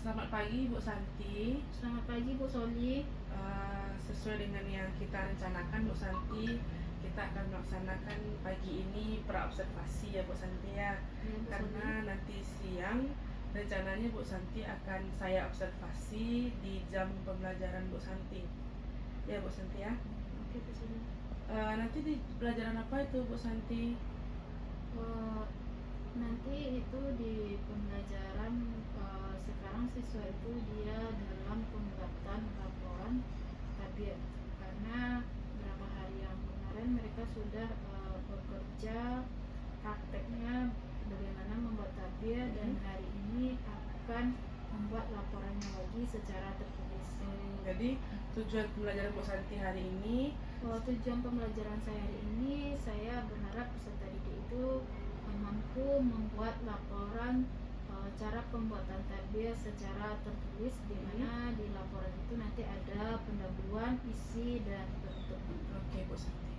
Selamat pagi Bu Santi. Selamat pagi Bu Soli. Sesuai dengan yang kita rencanakan Bu Santi, kita akan melaksanakan pagi ini praobservasi ya Bu Santi ya. Bu Karena Soli. nanti siang rencananya Bu Santi akan saya observasi di jam pembelajaran Bu Santi. Ya Bu Santi ya. Oke Bu Soli. Nanti di pelajaran apa itu Bu Santi? Nanti itu di pembelajaran sekarang siswa itu dia dalam pembuatan laporan tabiat, karena beberapa hari yang kemarin mereka sudah bekerja prakteknya bagaimana membuat tabiat, dan hari ini akan membuat laporannya lagi secara tertulis. Jadi tujuan pembelajaran Bu Santi hari ini, tujuan pembelajaran saya hari ini, saya berharap peserta didik itu mampu membuat laporan cara pembuatan tabiat secara tertulis, di mana di laporan itu nanti ada pendahuluan, isi, dan bentuk. Oke Bu Santi.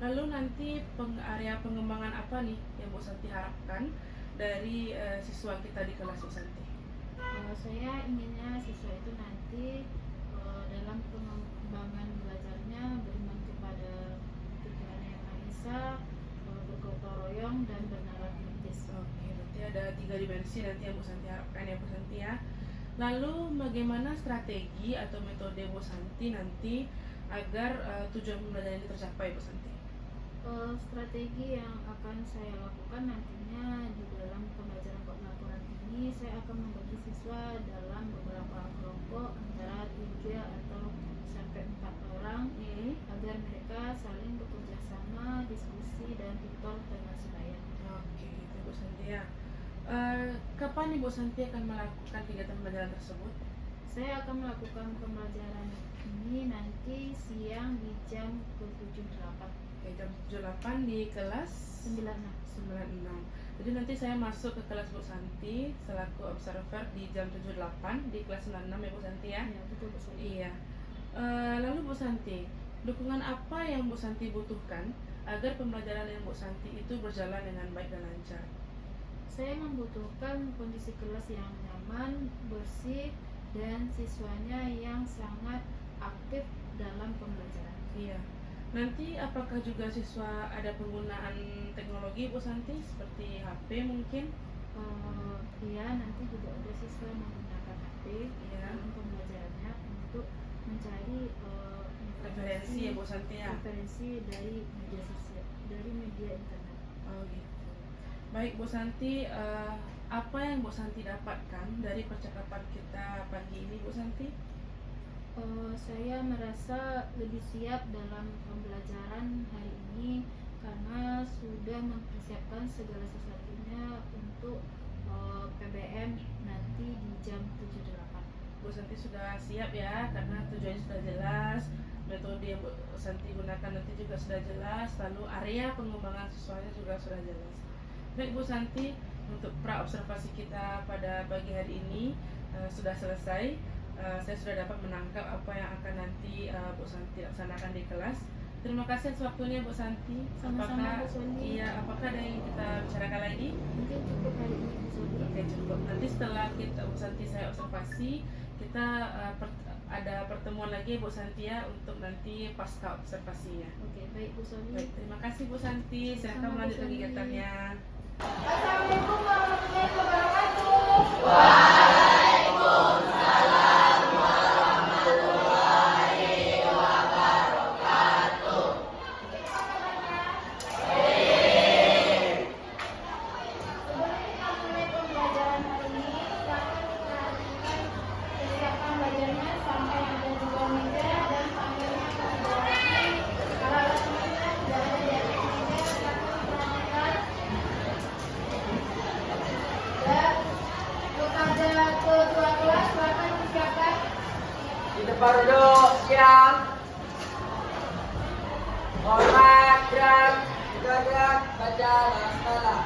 Lalu nanti area pengembangan apa nih yang Bu Santi harapkan dari siswa kita di kelas Bu Santi? Saya inginnya siswa itu nanti dalam pengembangan belajarnya beriman kepada Tuhan Yang Maha Esa, bergotong royong, dan bernalar kritis. Oke, berarti ada 3 dimensi nanti yang Bu Santi harapkan ya Bu Santi ya. Lalu bagaimana strategi atau metode Bu Santi nanti agar tujuan pembelajaran ini tercapai Bu Santi? Strategi yang akan saya lakukan nantinya di dalam pembelajaran laporan ini, saya akan membagi siswa dalam beberapa kelompok antara 3 atau sampai 4 orang, agar mereka saling bekerja sama, diskusi, dan tutor dengan sebaya. Oke, itu Bu Santi ya. Kapan nih Bu Santi akan melakukan kegiatan pembelajaran tersebut? Saya akan melakukan pembelajaran ini nanti siang di jam ke-7.8. Oke, jam 7.8 di kelas 96. Jadi nanti saya masuk ke kelas Bu Santi selaku observer di jam 7.8 di kelas 96 ya Bu Santi ya? Ya, betul Bu Santi. Iya. Lalu Bu Santi, dukungan apa yang Bu Santi butuhkan agar pembelajaran yang Bu Santi itu berjalan dengan baik dan lancar? Saya membutuhkan kondisi kelas yang nyaman, bersih, dan siswanya yang sangat aktif dalam pembelajaran. Iya. Nanti apakah juga siswa ada penggunaan teknologi Bu Santi seperti HP mungkin? Iya, nanti juga ada siswa yang menggunakan HP dalam pembelajarannya untuk mencari referensi ya Bu Santi ya? Referensi dari media sosial, dari media internet. Oh gitu. Baik Bu Santi, apa yang Bu Santi dapatkan dari percakapan kita pagi ini Bu Santi? Saya merasa lebih siap dalam pembelajaran hari ini karena sudah mempersiapkan segala sesuatunya untuk PBM nanti di jam 7.8. Bu Santi sudah siap ya, karena tujuannya sudah jelas, metode yang Bu Santi gunakan nanti juga sudah jelas, lalu area pengembangan siswanya juga sudah jelas. Baik Bu Santi, untuk praobservasi kita pada pagi hari ini sudah selesai. Saya sudah dapat menangkap apa yang akan nanti Bu Santi laksanakan di kelas. Terima kasih atas waktunya Bu Santi. Sama-sama Bu Santi. Iya, apakah ada yang kita bicarakan lagi? Mungkin cukup hari ini Bu Santi. Oke, cukup. Nanti setelah kita Bu Santi saya observasi, kita ada pertemuan lagi Bu Santi ya untuk nanti pasca observasinya. Oke, baik Bu Santi. Baik, terima kasih Bu Santi. Silakan melanjutkan kegiatannya. Assalamualaikum warahmatullahi wabarakatuh. Waalaikumsalam warahmatullahi wabarakatuh. Sebelum kita mulai pembelajaran hari ini, silakan diperhatikan kesiapan belajarnya sampai ada 2 meja dan panggilnya sudah rapi. Kalau alat tulisnya sudah ada di atas meja, silakan diperhatikan. Dan kepada ketua kelas, silakan disiapkan. Di depan duduk, siap. Hormat, gerak, gerak, baca naskah.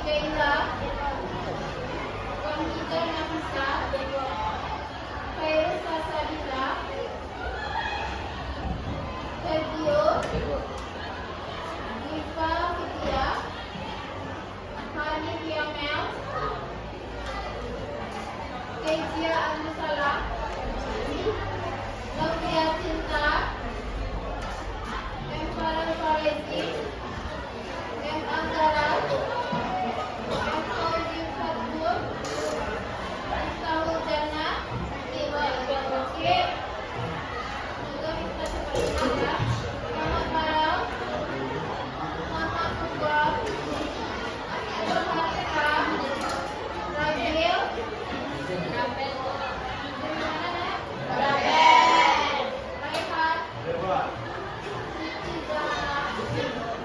Keila, Wahida Nafisa, Khairul Sasabila, Sergio, Diva Vidya, Hanif Yamel, Kezia Abdussalam, Novia Cinta, M. Farah Farezi, M. Anggara, M. Audi Fatur, Mustahul Jana, Oke, juga kita seperti ya. Muhammad Farel, Muhammad Subah, Abdul Harika, Rabil, Raihan, Siti Zahra,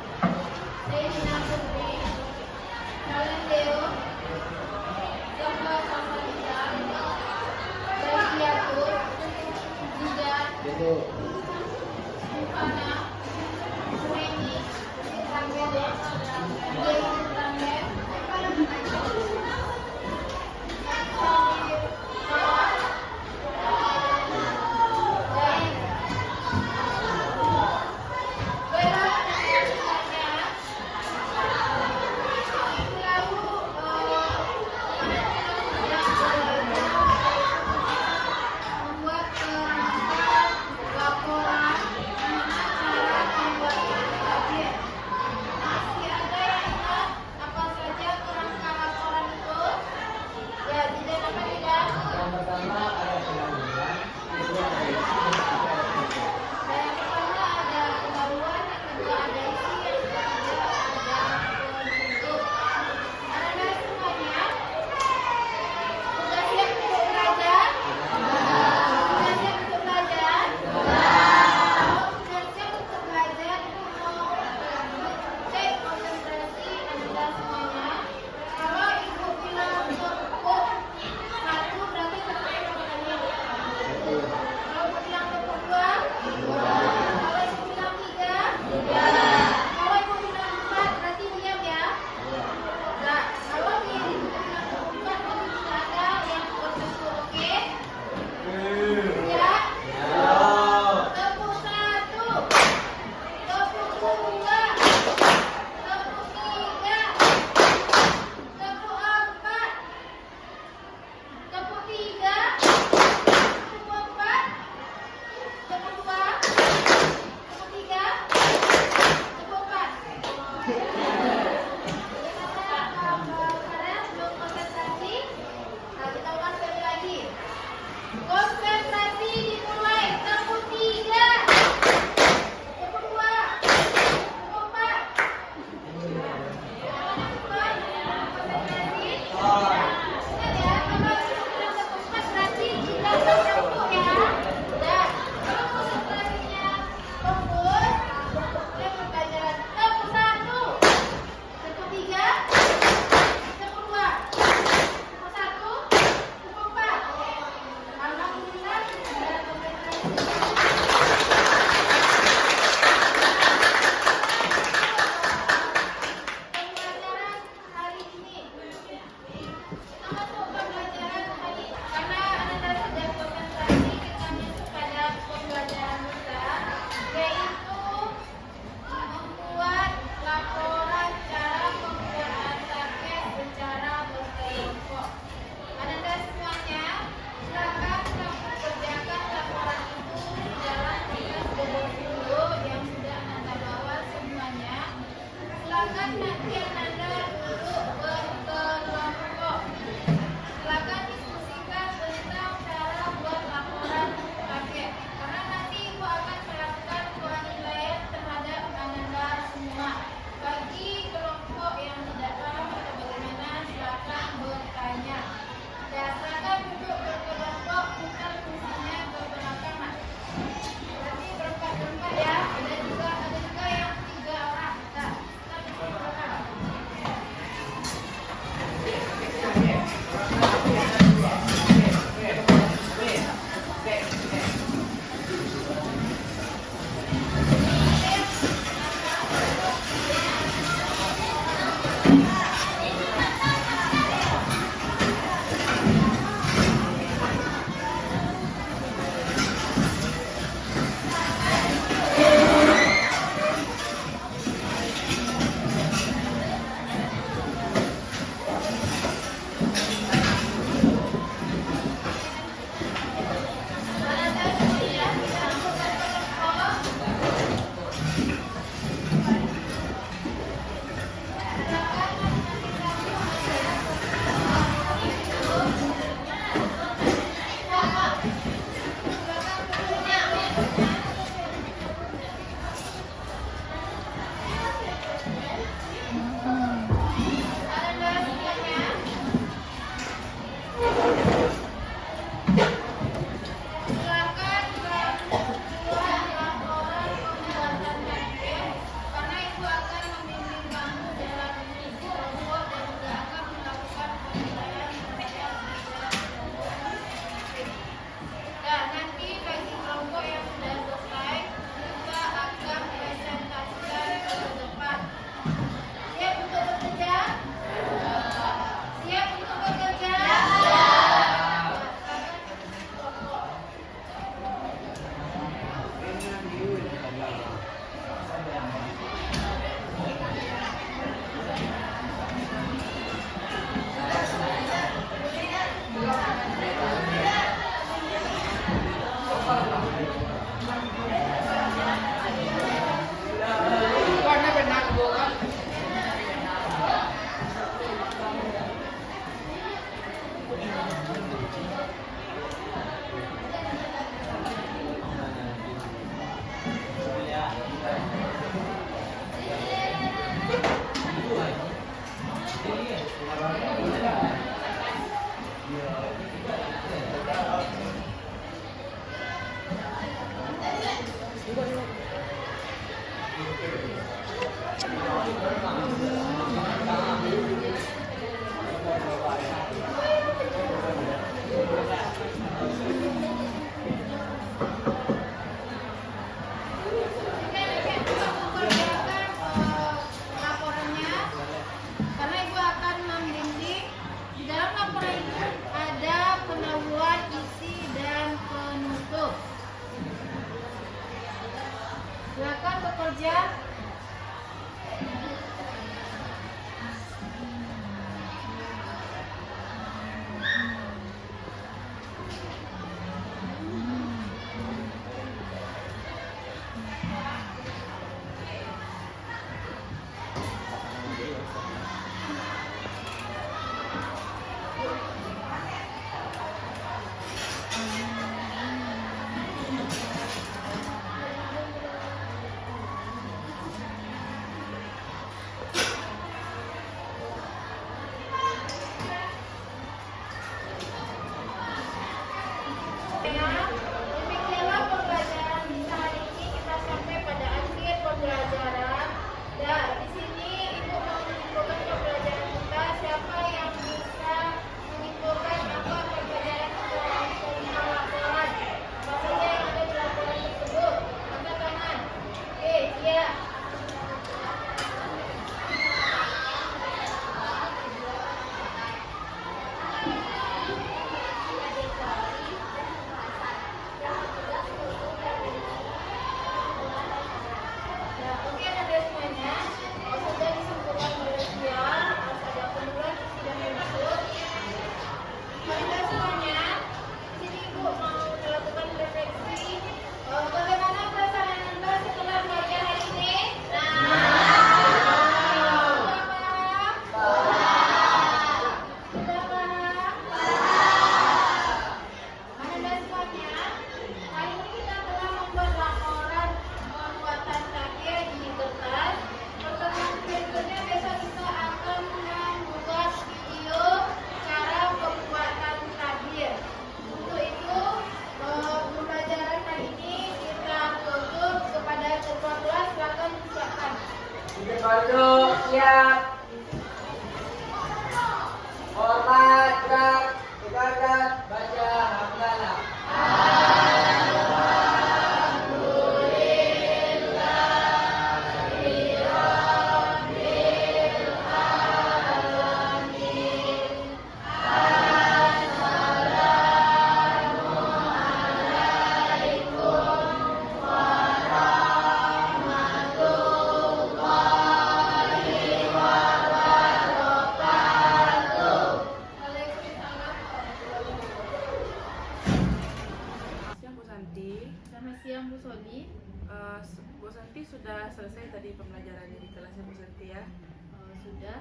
Laporannya, karena ibu akan membimbing. Di dalam laporan itu ada pendahuluan, isi, dan penutup. Silakan bekerja. Demikianlah pembelajaran kita hari ini, kita sampai pada akhir pembelajaran. Dan di sini ibu mau menyimpulkan pembelajaran kita. Siapa yang bisa menyimpulkan apa pembelajaran kita tentang laporan? Apa saja yang ada di laporan tersebut? Angkat tangan. Oke, iya. Nah, oke ada semuanya. Sudah disimpulkan oleh dia, harus ada pendahuluan, isi, dan penutup. Pada semuanya, di sini ibu mau melakukan refleksi. Bagaimana perasaan anda setelah belajar hari ini? Sudah paham? Sudah paham? Anda semuanya, hari ini kita telah membuat laporan pembuatan tabir di kertas. Pertemuan berikutnya besok kita akan membuat video cara pembuatan tabir. Untuk itu, pembelajaran hari ini kita tutup. Kepada ketua kelas, silakan disiapkan. Di depan duduk, siap. Hormat, gerak, tegakkan, baca, hamdalah. Siang Bu Santi. Selamat siang Bu Soli. Bu Santi sudah selesai tadi pembelajarannya di kelasnya Bu Santi ya. Sudah.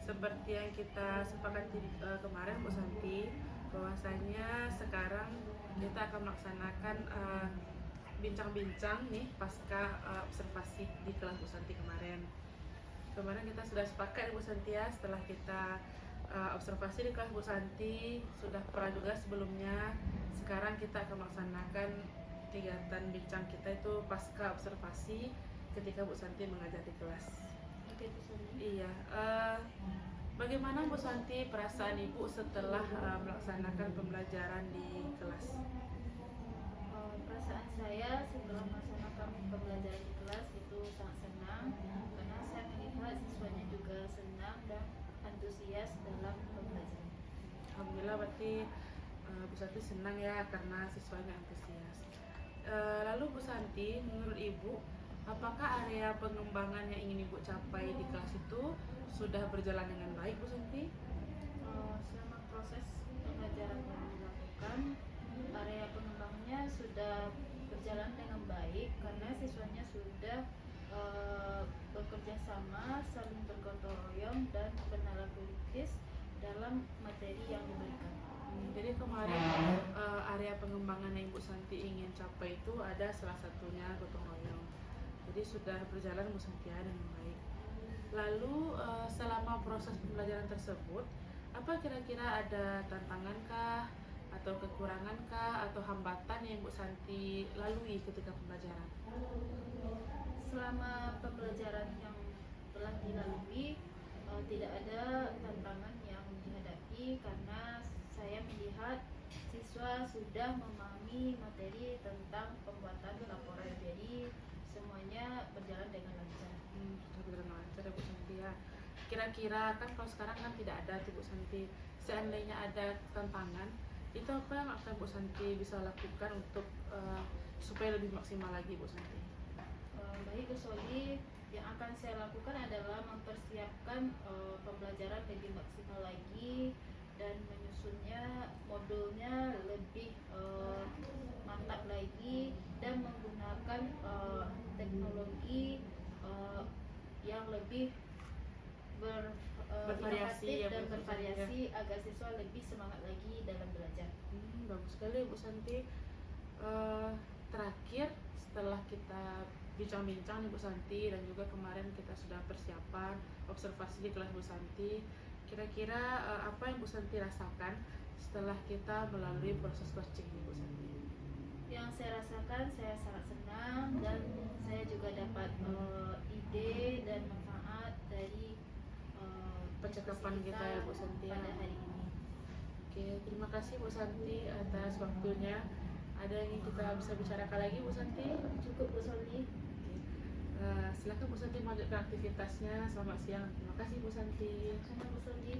Seperti yang kita sepakati kemarin Bu Santi, bahwasanya sekarang kita akan melaksanakan bincang-bincang nih pasca observasi di kelas Bu Santi kemarin. Kemarin kita sudah sepakat Bu Santi ya, setelah kita observasi di kelas Bu Santi, sudah pernah juga sebelumnya. Sekarang kita akan melaksanakan kegiatan bincang kita itu pasca observasi ketika Bu Santi mengajar di kelas. Oke Bu Soli. Iya, bagaimana Bu Santi perasaan Ibu setelah melaksanakan pembelajaran di kelas? Perasaan saya setelah melaksanakan pembelajaran di kelas itu sangat senang, karena saya melihat siswanya juga senang dan antusias dalam pembelajaran. Alhamdulillah berarti Bu Santi senang ya karena siswanya antusias. Lalu Bu Santi, menurut Ibu, apakah area pengembangan yang ingin Ibu capai di kelas itu sudah berjalan dengan baik Bu Santi? Selama proses pembelajaran yang dilakukan, area pengembangannya sudah berjalan dengan baik karena siswanya sudah bekerja sama, saling bergotong royong dan berkenalan kritis dalam materi yang diberikan. Jadi kemarin area pengembangan yang Ibu Santi ingin capai itu ada salah satunya gotong royong. Jadi sudah berjalan Bu Santi ya dengan baik. Lalu selama proses pembelajaran tersebut, apa kira-kira ada tantangan kah, atau kekurangan kah, atau hambatan yang Bu Santi lalui ketika pembelajaran? Selama pembelajaran yang telah dilalui, tidak ada tantangan yang dihadapi karena saya melihat siswa sudah memahami materi tentang pembuatan laporan, jadi semuanya berjalan dengan lancar. Sudah berjalan lancar ya Bu Santi ya. Kira-kira kan kalau sekarang kan tidak ada tuh Bu Santi. Seandainya ada tantangan, itu apa yang akan Bu Santi bisa lakukan untuk supaya lebih maksimal lagi Bu Santi? Baik Bu Soli, yang akan saya lakukan adalah mempersiapkan pembelajaran lebih maksimal lagi dan menyusunnya modulnya lebih mantap lagi dan menggunakan teknologi yang lebih Bervariasi inovatif ya, dan Bu Santi, bervariasi agar siswa lebih semangat lagi dalam belajar. Bagus sekali Bu Santi. Terakhir setelah kita bincang-bincang nih Bu Santi, dan juga kemarin kita sudah persiapan observasi di kelas Bu Santi, kira-kira apa yang Bu Santi rasakan setelah kita melalui proses coaching ini Bu Santi? Yang saya rasakan, saya sangat senang dan saya juga dapat ide dan manfaat dari Percakapan diskusi kita ya Bu Santi ya. pada hari ini. Oke, terima kasih Bu Santi atas waktunya. Ada yang ingin kita bisa bicarakan lagi Bu Santi? Cukup Bu Soli. Silakan Bu Santi melanjutkan aktivitasnya. Selamat siang. Terima kasih Bu Santi. Sama Bu Soli.